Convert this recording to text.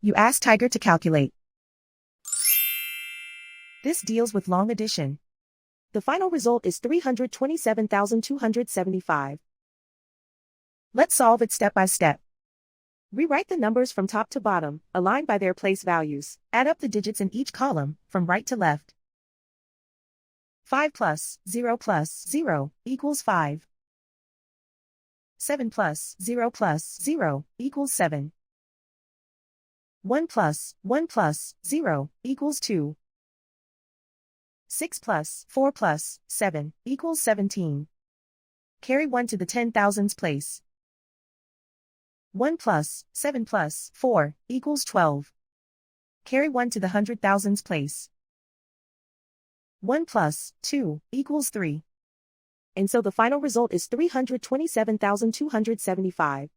You ask Tiger to calculate. This deals with long addition. The final result is 327,275. Let's solve it step by step. Rewrite the numbers from top to bottom, aligned by their place values. Add up the digits in each column, from right to left. 5 plus 0 plus 0 equals 5. 7 plus 0 plus 0 equals 7. 1 plus 1 plus 0 equals 2. 6 plus 4 plus 7 equals 17. Carry 1 to the 10,000s place. 1 plus 7 plus 4 equals 12. Carry 1 to the 100,000s place. 1 plus 2 equals 3. And so the final result is 327,275.